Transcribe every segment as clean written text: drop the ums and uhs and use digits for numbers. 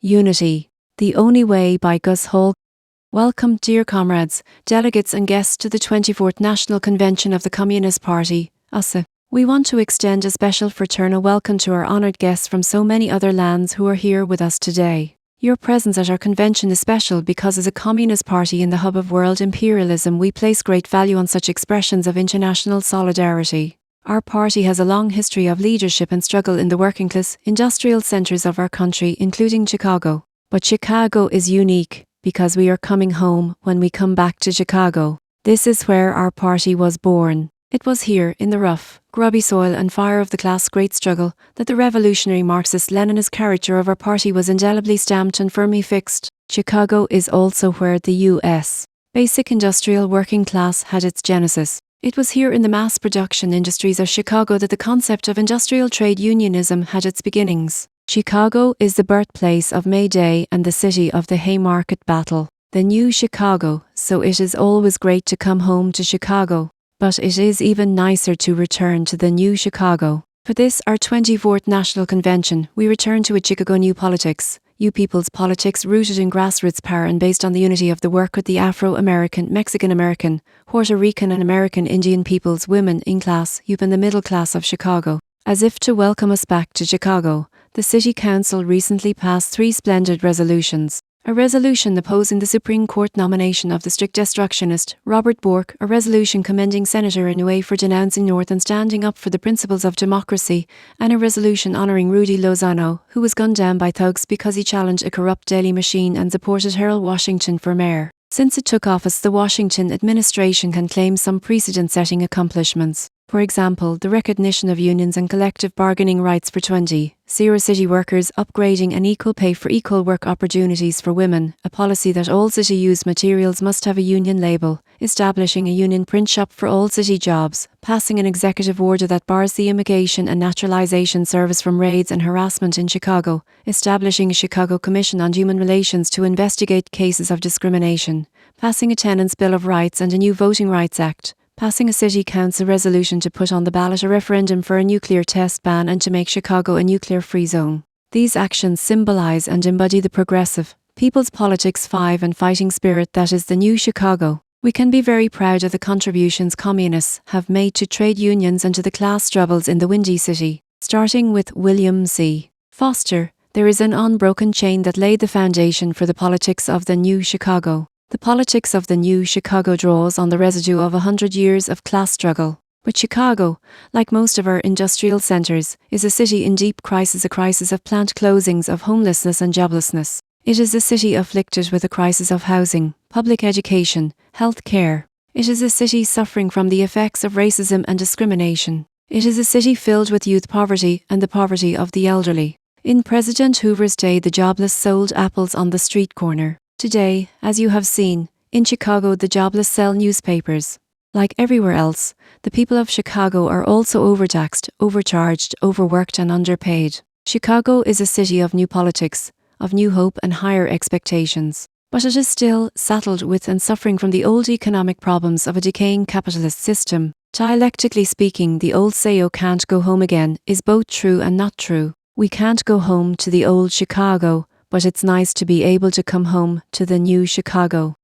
Unity, the Only Way by Gus Hall. Welcome, dear comrades, delegates and guests to the 24th National Convention of the Communist Party, USA. We want to extend a special fraternal welcome to our honoured guests from so many other lands who are here with us today. Your presence at our convention is special because as a Communist Party in the hub of world imperialism, we place great value on such expressions of international solidarity. Our party has a long history of leadership and struggle in the working class, industrial centres of our country, including Chicago. But Chicago is unique, because we are coming home when we come back to Chicago. This is where our party was born. It was here, in the rough, grubby soil and fire of the class great struggle, that the revolutionary Marxist-Leninist character of our party was indelibly stamped and firmly fixed. Chicago is also where the U.S. basic industrial working class had its genesis. It was here in the mass production industries of Chicago that the concept of industrial trade unionism had its beginnings. Chicago is the birthplace of May Day and the city of the Haymarket Battle. The new Chicago, so it is always great to come home to Chicago. But it is even nicer to return to the new Chicago. For this, our 24th National Convention, we return to a Chicago new politics. You people's politics rooted in grassroots power and based on the unity of the work of the Afro-American, Mexican-American, Puerto Rican and American Indian peoples, women in class, youth and the middle class of Chicago. As if to welcome us back to Chicago, the City Council recently passed 3 splendid resolutions. A resolution opposing the Supreme Court nomination of the strict destructionist, Robert Bork, a resolution commending Senator Inouye for denouncing North and standing up for the principles of democracy, and a resolution honouring Rudy Lozano, who was gunned down by thugs because he challenged a corrupt daily machine and supported Harold Washington for mayor. Since it took office, the Washington administration can claim some precedent-setting accomplishments. For example, the recognition of unions and collective bargaining rights for 20 city workers, upgrading and equal pay for equal work opportunities for women, a policy that all city-used materials must have a union label, establishing a union print shop for all city jobs, passing an executive order that bars the Immigration and Naturalization Service from raids and harassment in Chicago, establishing a Chicago Commission on Human Relations to investigate cases of discrimination, passing a Tenants' Bill of Rights and a new Voting Rights Act, passing a City Council resolution to put on the ballot a referendum for a nuclear test ban and to make Chicago a nuclear-free zone. These actions symbolize and embody the progressive, people's politics 5 and fighting spirit that is the new Chicago. We can be very proud of the contributions communists have made to trade unions and to the class struggles in the Windy City. Starting with William C. Foster, there is an unbroken chain that laid the foundation for the politics of the new Chicago. The politics of the new Chicago draws on the residue of 100 years of class struggle. But Chicago, like most of our industrial centres, is a city in deep crisis, a crisis of plant closings, of homelessness and joblessness. It is a city afflicted with a crisis of housing, public education, health care. It is a city suffering from the effects of racism and discrimination. It is a city filled with youth poverty and the poverty of the elderly. In President Hoover's day, the jobless sold apples on the street corner. Today, as you have seen, in Chicago the jobless sell newspapers. Like everywhere else, the people of Chicago are also overtaxed, overcharged, overworked and underpaid. Chicago is a city of new politics, of new hope and higher expectations. But it is still saddled with and suffering from the old economic problems of a decaying capitalist system. Dialectically speaking, the old say, "Oh, can't go home again," is both true and not true. We can't go home to the old Chicago, but it's nice to be able to come home to the new Chicago.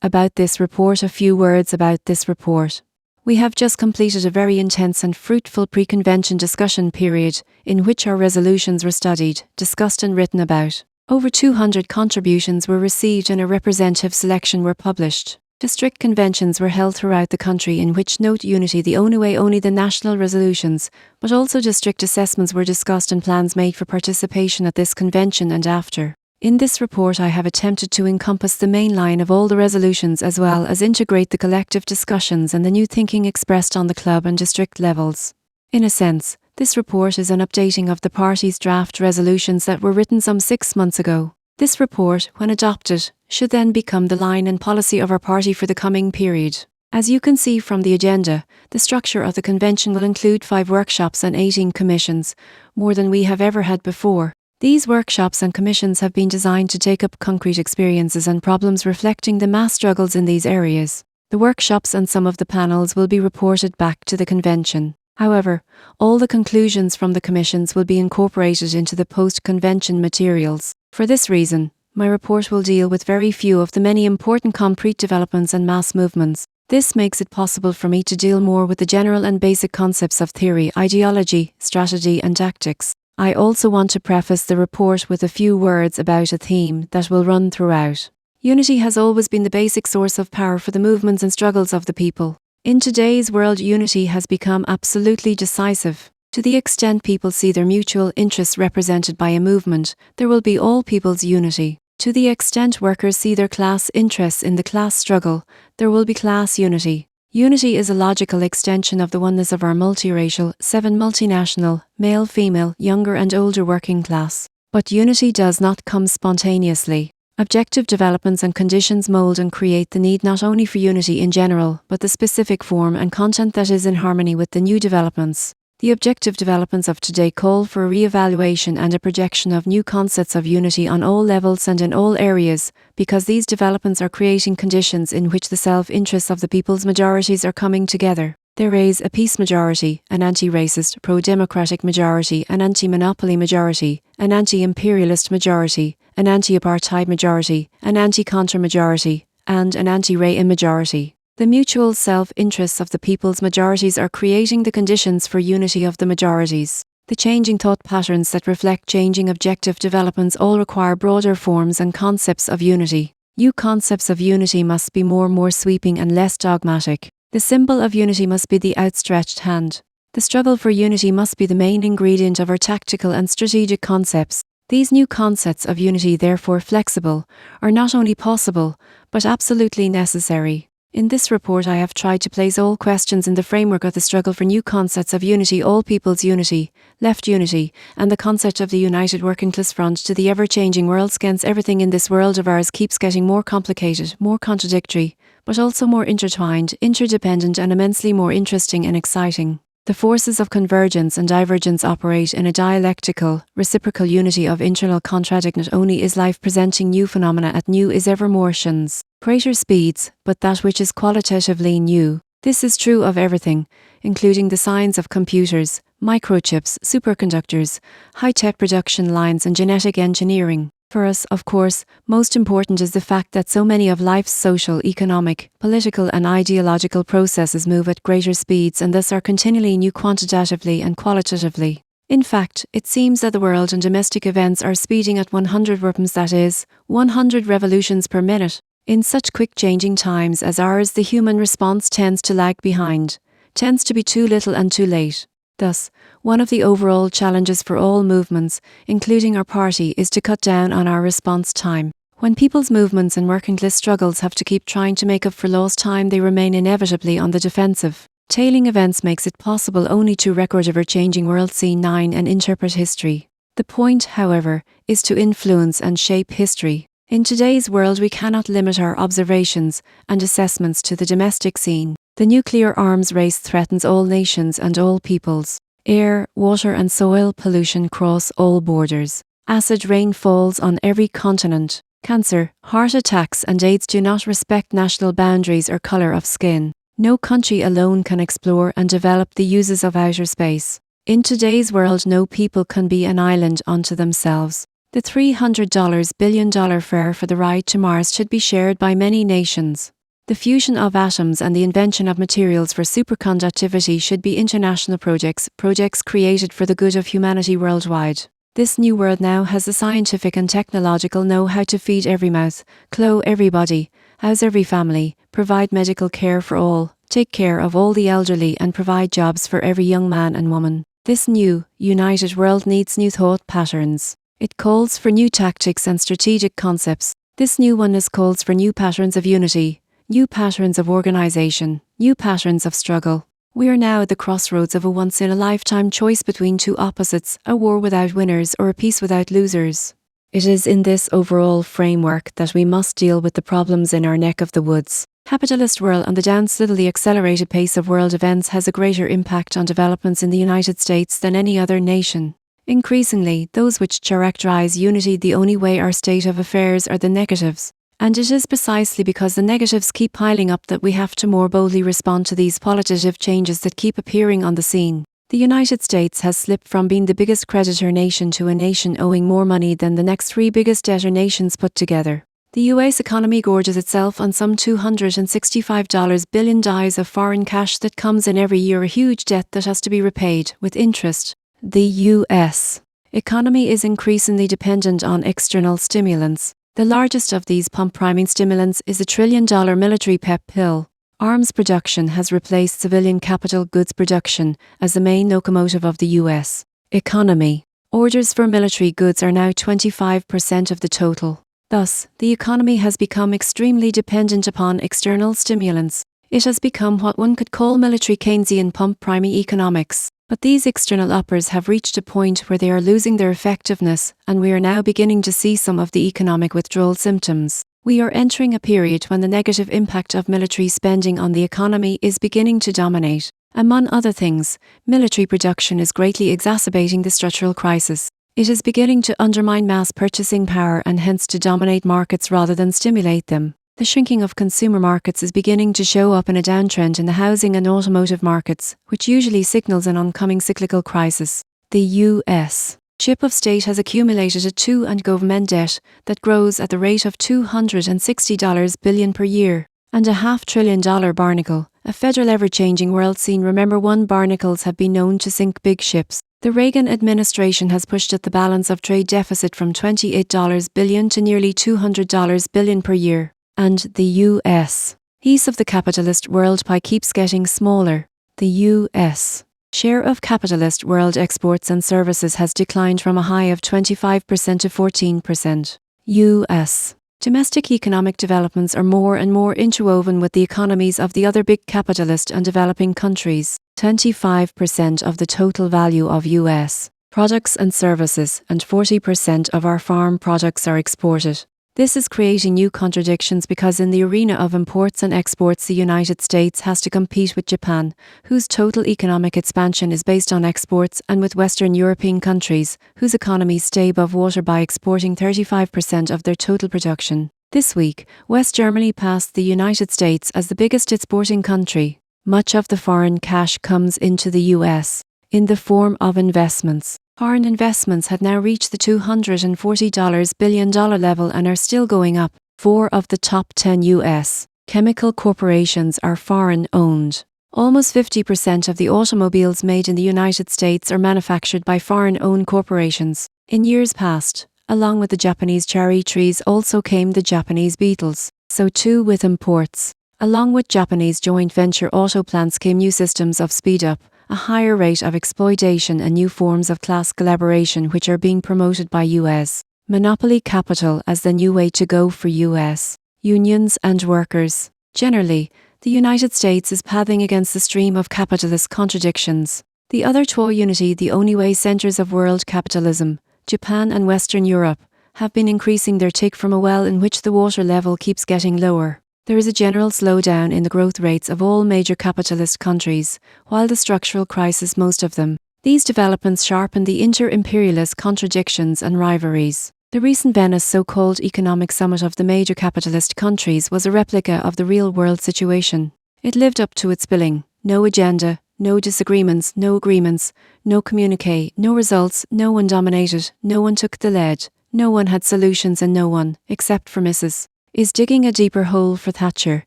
About this report, a few words about this report. We have just completed a very intense and fruitful pre-convention discussion period, in which our resolutions were studied, discussed and written about. Over 200 contributions were received and a representative selection were published. District conventions were held throughout the country in which note unity the only way, only the national resolutions, but also district assessments were discussed and plans made for participation at this convention and after. In this report I have attempted to encompass the main line of all the resolutions as well as integrate the collective discussions and the new thinking expressed on the club and district levels. In a sense, this report is an updating of the party's draft resolutions that were written some 6 months ago. This report, when adopted, should then become the line and policy of our party for the coming period. As you can see from the agenda, the structure of the convention will include 5 workshops and 18 commissions, more than we have ever had before. These workshops and commissions have been designed to take up concrete experiences and problems reflecting the mass struggles in these areas. The workshops and some of the panels will be reported back to the convention. However, all the conclusions from the commissions will be incorporated into the post-convention materials. For this reason, my report will deal with very few of the many important concrete developments and mass movements. This makes it possible for me to deal more with the general and basic concepts of theory, ideology, strategy and tactics. I also want to preface the report with a few words about a theme that will run throughout. Unity has always been the basic source of power for the movements and struggles of the people. In today's world, unity has become absolutely decisive. To the extent people see their mutual interests represented by a movement, there will be all people's unity. To the extent workers see their class interests in the class struggle, there will be class unity. Unity is a logical extension of the oneness of our multiracial, multinational, male, female, younger and older working class. But unity does not come spontaneously. Objective developments and conditions mold and create the need not only for unity in general, but the specific form and content that is in harmony with the new developments. The objective developments of today call for a re-evaluation and a projection of new concepts of unity on all levels and in all areas, because these developments are creating conditions in which the self-interests of the people's majorities are coming together. There is a peace majority, an anti-racist, pro-democratic majority, an anti-monopoly majority, an anti-imperialist majority, an anti-apartheid majority, an anti-Contra majority, and an anti-Re'im majority. The mutual self-interests of the people's majorities are creating the conditions for unity of the majorities. The changing thought patterns that reflect changing objective developments all require broader forms and concepts of unity. New concepts of unity must be more sweeping and less dogmatic. The symbol of unity must be the outstretched hand. The struggle for unity must be the main ingredient of our tactical and strategic concepts. These new concepts of unity, therefore flexible, are not only possible, but absolutely necessary. In this report I have tried to place all questions in the framework of the struggle for new concepts of unity, all people's unity, left unity, and the concept of the united working class front to the ever-changing world. Hence everything in this world of ours keeps getting more complicated, more contradictory, but also more intertwined, interdependent and immensely more interesting and exciting. The forces of convergence and divergence operate in a dialectical, reciprocal unity of internal contradiction. Not only is life presenting new phenomena at new is ever motions, greater speeds, but that which is qualitatively new. This is true of everything, including the science of computers, microchips, superconductors, high-tech production lines and genetic engineering. For us, of course, most important is the fact that so many of life's social, economic, political and ideological processes move at greater speeds and thus are continually new quantitatively and qualitatively. In fact, it seems that the world and domestic events are speeding at 100 rpms, that is, 100 revolutions per minute. In such quick changing times as ours, the human response tends to lag behind, tends to be too little and too late. Thus, one of the overall challenges for all movements, including our party, is to cut down on our response time. When people's movements and working class struggles have to keep trying to make up for lost time, they remain inevitably on the defensive. Tailing events makes it possible only to record ever-changing world scene 9 and interpret history. The point, however, is to influence and shape history. In today's world we cannot limit our observations and assessments to the domestic scene. The nuclear arms race threatens all nations and all peoples. Air, water and soil pollution cross all borders. Acid rain falls on every continent. Cancer, heart attacks and AIDS do not respect national boundaries or colour of skin. No country alone can explore and develop the uses of outer space. In today's world no people can be an island unto themselves. The $300 billion fare for the ride to Mars should be shared by many nations. The fusion of atoms and the invention of materials for superconductivity should be international projects created for the good of humanity worldwide. This new world now has the scientific and technological know-how to feed every mouth, clothe everybody, house every family, provide medical care for all, take care of all the elderly and provide jobs for every young man and woman. This new, united world needs new thought patterns. It calls for new tactics and strategic concepts. This new oneness calls for new patterns of unity, new patterns of organization, new patterns of struggle. We are now at the crossroads of a once-in-a-lifetime choice between two opposites, a war without winners or a peace without losers. It is in this overall framework that we must deal with the problems in our neck of the woods. Capitalist world and the down-slightly accelerated pace of world events has a greater impact on developments in the United States than any other nation. Increasingly, those which characterize unity the only way our state of affairs are the negatives. And it is precisely because the negatives keep piling up that we have to more boldly respond to these qualitative changes that keep appearing on the scene. The United States has slipped from being the biggest creditor nation to a nation owing more money than the next three biggest debtor nations put together. The US economy gorges itself on some $265 billion of foreign cash that comes in every year, a huge debt that has to be repaid with interest. The US economy is increasingly dependent on external stimulants. The largest of these pump-priming stimulants is a $1 trillion military pep pill. Arms production has replaced civilian capital goods production as the main locomotive of the US economy. Orders for military goods are now 25% of the total. Thus, the economy has become extremely dependent upon external stimulants. It has become what one could call military Keynesian pump-priming economics. But these external uppers have reached a point where they are losing their effectiveness, and we are now beginning to see some of the economic withdrawal symptoms. We are entering a period when the negative impact of military spending on the economy is beginning to dominate. Among other things, military production is greatly exacerbating the structural crisis. It is beginning to undermine mass purchasing power and hence to dominate markets rather than stimulate them. The shrinking of consumer markets is beginning to show up in a downtrend in the housing and automotive markets, which usually signals an oncoming cyclical crisis. The U.S. chip of state has accumulated a and government debt that grows at the rate of $260 billion per year, and a $500 billion barnacle, a federal ever-changing world scene. Remember, barnacles have been known to sink big ships. The Reagan administration has pushed up the balance of trade deficit from $28 billion to nearly $200 billion per year. And the U.S. piece of the capitalist world pie keeps getting smaller. The U.S. share of capitalist world exports and services has declined from a high of 25% to 14%. U.S. domestic economic developments are more and more interwoven with the economies of the other big capitalist and developing countries. 25% of the total value of U.S. products and services and 40% of our farm products are exported. This is creating new contradictions because in the arena of imports and exports, the United States has to compete with Japan, whose total economic expansion is based on exports, and with Western European countries, whose economies stay above water by exporting 35% of their total production. This week, West Germany passed the United States as the biggest exporting country. Much of the foreign cash comes into the US in the form of investments. Foreign investments have now reached the $240 billion level and are still going up. 4 of the top 10 U.S. chemical corporations are foreign-owned. Almost 50% of the automobiles made in the United States are manufactured by foreign-owned corporations. In years past, along with the Japanese cherry trees also came the Japanese beetles. So too with imports. Along with Japanese joint venture auto plants came new systems of speed-up, a higher rate of exploitation and new forms of class collaboration which are being promoted by U.S. monopoly capital as the new way to go for U.S. unions and workers. Generally, the United States is pathing against the stream of capitalist contradictions. The other two unity, the only way centers of world capitalism, Japan and Western Europe, have been increasing their take from a well in which the water level keeps getting lower. There is a general slowdown in the growth rates of all major capitalist countries, while the structural crisis most of them. These developments sharpen the inter-imperialist contradictions and rivalries. The recent Venice so-called economic summit of the major capitalist countries was a replica of the real-world situation. It lived up to its billing. No agenda, no disagreements, no agreements, no communique, no results, no one dominated, no one took the lead, no one had solutions, and no one, except for Mrs. is digging a deeper hole for Thatcher,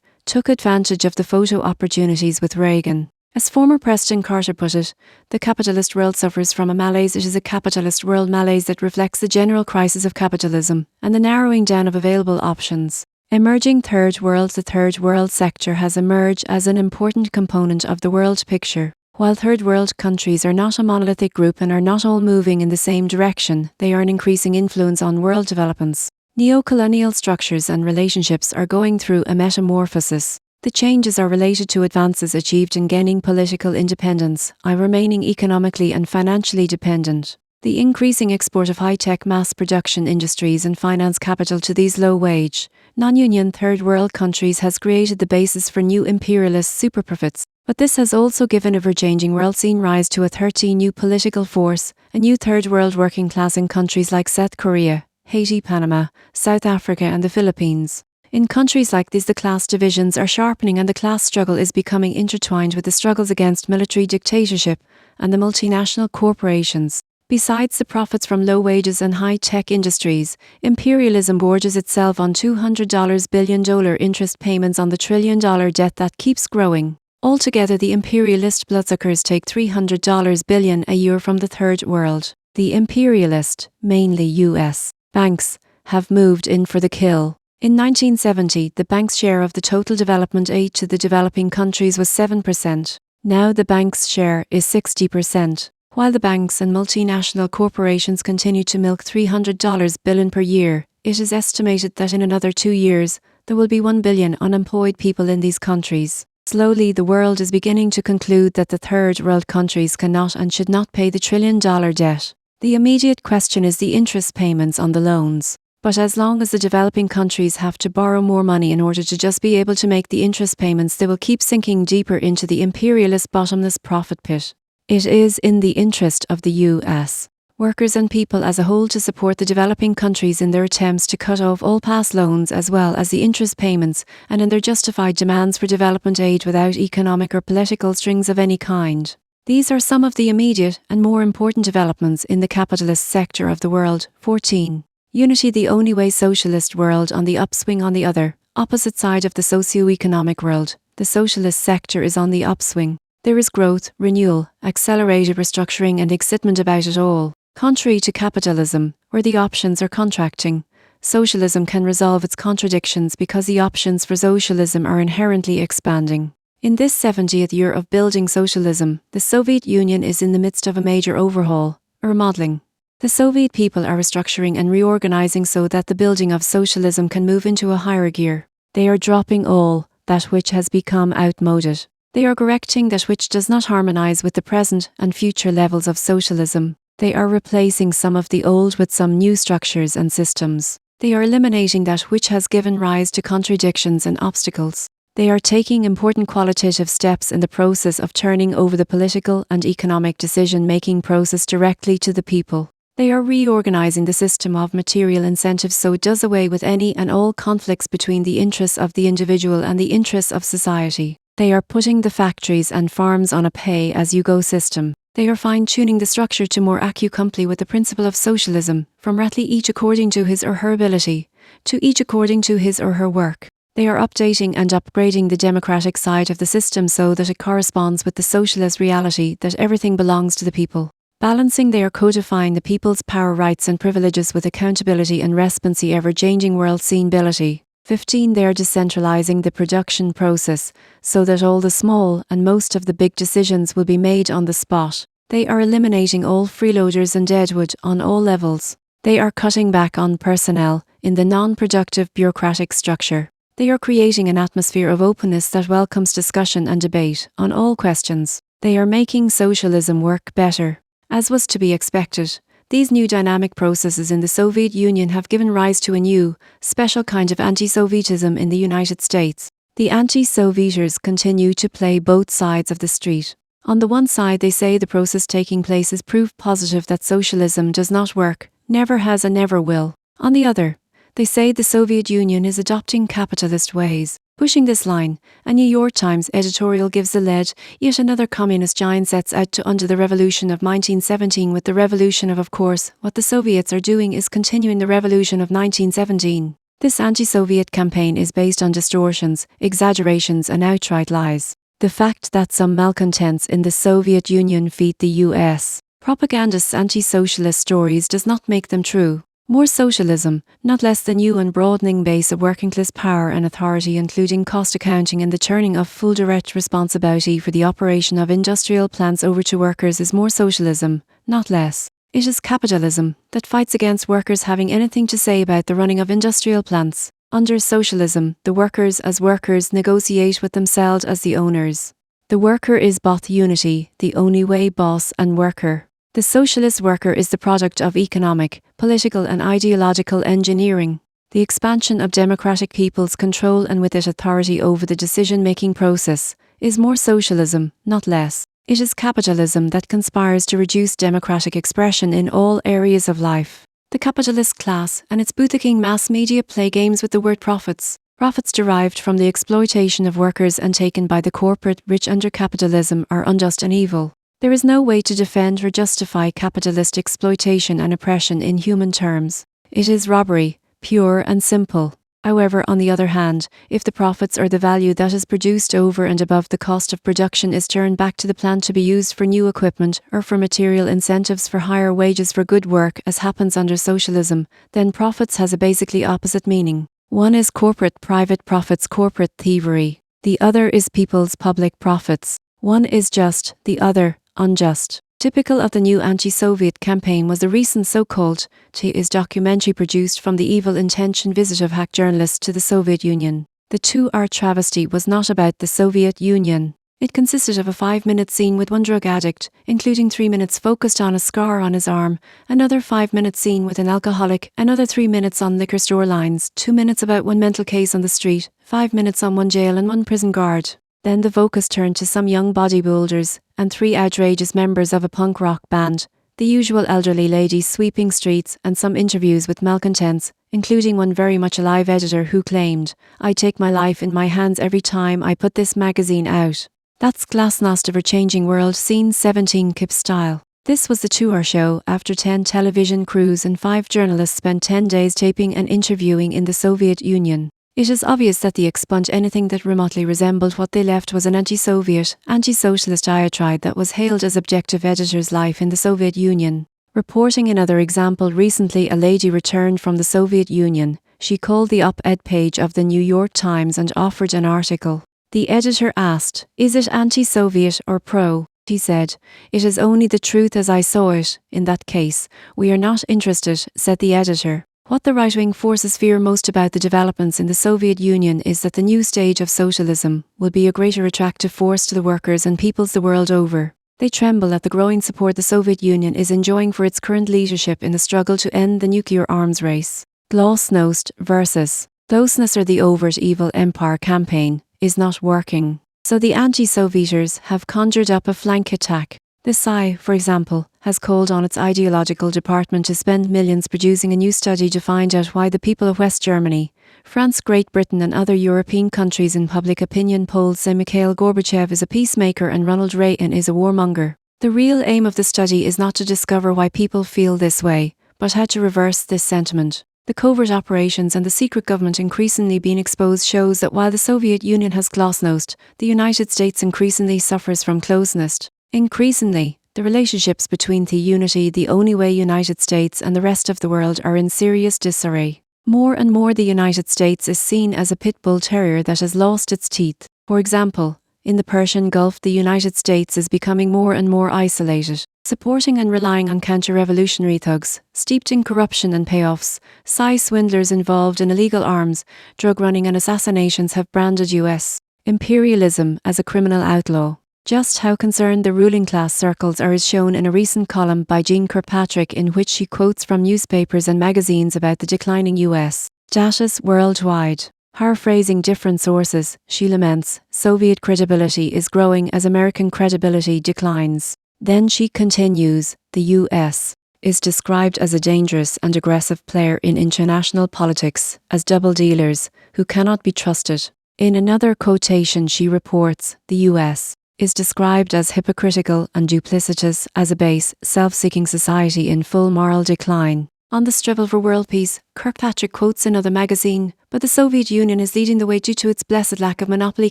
took advantage of the photo opportunities with Reagan. As former Preston Carter put it, the capitalist world suffers from a malaise. It is a capitalist world malaise that reflects the general crisis of capitalism and the narrowing down of available options. Emerging third world. The third world sector has emerged as an important component of the world picture. While third world countries are not a monolithic group and are not all moving in the same direction, they are an increasing influence on world developments. Neo-colonial structures and relationships are going through a metamorphosis. The changes are related to advances achieved in gaining political independence, while remaining economically and financially dependent. The increasing export of high-tech mass production industries and finance capital to these low-wage, non-union third world countries has created the basis for new imperialist superprofits. But this has also given ever-changing world scene rise to a 13 new political force, a new third world working class in countries like South Korea, Haiti, Panama, South Africa and the Philippines. In countries like these, the class divisions are sharpening and the class struggle is becoming intertwined with the struggles against military dictatorship and the multinational corporations. Besides the profits from low wages and high-tech industries, imperialism gorges itself on $200 billion interest payments on the trillion-dollar debt that keeps growing. Altogether, the imperialist bloodsuckers take $300 billion a year from the Third World. The imperialist, mainly US, banks have moved in for the kill. In 1970, the bank's share of the total development aid to the developing countries was 7%. Now the bank's share is 60%. While the banks and multinational corporations continue to milk $300 billion per year, it is estimated that in another 2 years, there will be 1 billion unemployed people in these countries. Slowly, the world is beginning to conclude that the third world countries cannot and should not pay the trillion-dollar debt. The immediate question is the interest payments on the loans. But as long as the developing countries have to borrow more money in order to just be able to make the interest payments, they will keep sinking deeper into the imperialist bottomless profit pit. It is in the interest of the US, workers and people as a whole to support the developing countries in their attempts to cut off all past loans as well as the interest payments and in their justified demands for development aid without economic or political strings of any kind. These are some of the immediate and more important developments in the capitalist sector of the world. 14. Unity, the only way. Socialist world on the upswing. On the other, opposite side of the socio-economic world, the socialist sector is on the upswing. There is growth, renewal, accelerated restructuring and excitement about it all. Contrary to capitalism, where the options are contracting, socialism can resolve its contradictions because the options for socialism are inherently expanding. In this 70th year of building socialism, the Soviet Union is in the midst of a major overhaul, or remodeling. The Soviet people are restructuring and reorganizing so that the building of socialism can move into a higher gear. They are dropping all that which has become outmoded. They are correcting that which does not harmonize with the present and future levels of socialism. They are replacing some of the old with some new structures and systems. They are eliminating that which has given rise to contradictions and obstacles. They are taking important qualitative steps in the process of turning over the political and economic decision-making process directly to the people. They are reorganizing the system of material incentives so it does away with any and all conflicts between the interests of the individual and the interests of society. They are putting the factories and farms on a pay-as-you-go system. They are fine-tuning the structure to more comply with the principle of socialism, from roughly each according to his or her ability, to each according to his or her work. They are updating and upgrading the democratic side of the system so that it corresponds with the socialist reality that everything belongs to the people. Balancing, they are codifying the people's power, rights and privileges with accountability and responsive ever-changing world sceneability. 15. They are decentralizing the production process so that all the small and most of the big decisions will be made on the spot. They are eliminating all freeloaders and deadwood on all levels. They are cutting back on personnel in the non-productive bureaucratic structure. They are creating an atmosphere of openness that welcomes discussion and debate on all questions. They are making socialism work better. As was to be expected, these new dynamic processes in the Soviet Union have given rise to a new, special kind of anti-Sovietism in the United States. The anti-Sovieters continue to play both sides of the street. On the one side, they say the process taking place is proof positive that socialism does not work, never has and never will. On the other, they say the Soviet Union is adopting capitalist ways. Pushing this line, a New York Times editorial gives the lead, yet another communist giant sets out to undo the revolution of 1917 with the revolution of course, what the Soviets are doing is continuing the revolution of 1917. This anti-Soviet campaign is based on distortions, exaggerations and outright lies. The fact that some malcontents in the Soviet Union feed the US propagandists' anti-socialist stories does not make them true. More socialism, not less the new and broadening base of working class power and authority, including cost accounting and the turning of full direct responsibility for the operation of industrial plants over to workers, is more socialism, not less. It is capitalism that fights against workers having anything to say about the running of industrial plants. Under socialism, the workers as workers negotiate with themselves as the owners. The worker is both unity, the only way. Boss and worker. The socialist worker is the product of economic, political and ideological engineering. The expansion of democratic people's control and with it authority over the decision-making process is more socialism, not less. It is capitalism that conspires to reduce democratic expression in all areas of life. The capitalist class and its bootlicking mass media play games with the word profits, Profits derived from the exploitation of workers and taken by the corporate rich under capitalism are unjust and evil. There is no way to defend or justify capitalist exploitation and oppression in human terms. It is robbery, pure and simple. However, on the other hand, if the profits or the value that is produced over and above the cost of production is turned back to the plant to be used for new equipment or for material incentives for higher wages for good work as happens under socialism, then profits has a basically opposite meaning. One is corporate private profits, corporate thievery. The other is people's public profits. One is just, the other unjust. Typical of the new anti-Soviet campaign was the recent so-called TIS documentary produced from the evil-intentioned visit of hack journalists to the Soviet Union. The 2-hour travesty was not about the Soviet Union. It consisted of a 5-minute scene with one drug addict, including 3 minutes focused on a scar on his arm, another 5-minute scene with an alcoholic, another 3 minutes on liquor store lines, 2 minutes about one mental case on the street, 5 minutes on one jail and one prison guard. Then the focus turned to some young bodybuilders and 3 outrageous members of a punk rock band, the usual elderly ladies sweeping streets, and some interviews with malcontents, including one very much alive editor who claimed, "I take my life in my hands every time I put this magazine out." That's glasnost of our changing world, scene 17 Kip style. This was the 2-hour show after 10 television crews and 5 journalists spent 10 days taping and interviewing in the Soviet Union. It is obvious that they expunged anything that remotely resembled what they left was an anti-Soviet, anti-socialist diatribe that was hailed as objective editor's life in the Soviet Union. Reporting another example, recently a lady returned from the Soviet Union. She called the op-ed page of the New York Times and offered an article. The editor asked, "Is it anti-Soviet or pro?" He said, "It is only the truth as I saw it. In that case, we are not interested," said the editor. What the right-wing forces fear most about the developments in the Soviet Union is that the new stage of socialism will be a greater attractive force to the workers and peoples the world over. They tremble at the growing support the Soviet Union is enjoying for its current leadership in the struggle to end the nuclear arms race. Glasnost versus closeness, or the overt evil empire campaign, is not working. So the anti-Sovieters have conjured up a flank attack. The PSI, for example, has called on its ideological department to spend millions producing a new study to find out why the people of West Germany, France, Great Britain and other European countries in public opinion polls say Mikhail Gorbachev is a peacemaker and Ronald Reagan is a warmonger. The real aim of the study is not to discover why people feel this way, but how to reverse this sentiment. The covert operations and the secret government increasingly being exposed shows that while the Soviet Union has glasnost, the United States increasingly suffers from closeness. Increasingly, the relationships between the unity, the only way United States and the rest of the world are in serious disarray. More and more the United States is seen as a pit bull terrier that has lost its teeth. For example, in the Persian Gulf the United States is becoming more and more isolated, supporting and relying on counter-revolutionary thugs, steeped in corruption and payoffs. PSI swindlers involved in illegal arms, drug running and assassinations have branded US imperialism as a criminal outlaw. Just how concerned the ruling class circles are is shown in a recent column by Jean Kirkpatrick in which she quotes from newspapers and magazines about the declining US status worldwide. Paraphrasing different sources, she laments, Soviet credibility is growing as American credibility declines. Then she continues, the US is described as a dangerous and aggressive player in international politics, as double dealers who cannot be trusted. In another quotation she reports, the US is described as hypocritical and duplicitous, as a base, self-seeking society in full moral decline. On the struggle for world peace, Kirkpatrick quotes another magazine, but the Soviet Union is leading the way due to its blessed lack of monopoly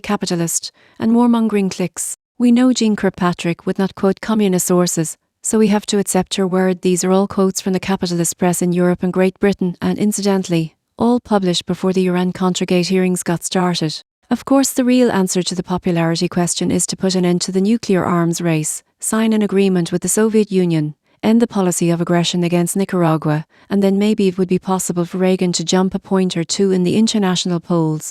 capitalist and warmongering cliques. We know Jean Kirkpatrick would not quote communist sources, so we have to accept her word. These are all quotes from the capitalist press in Europe and Great Britain, and incidentally, all published before the Iran-Contra hearings got started. Of course, the real answer to the popularity question is to put an end to the nuclear arms race, sign an agreement with the Soviet Union, end the policy of aggression against Nicaragua, and then maybe it would be possible for Reagan to jump a point or two in the international polls.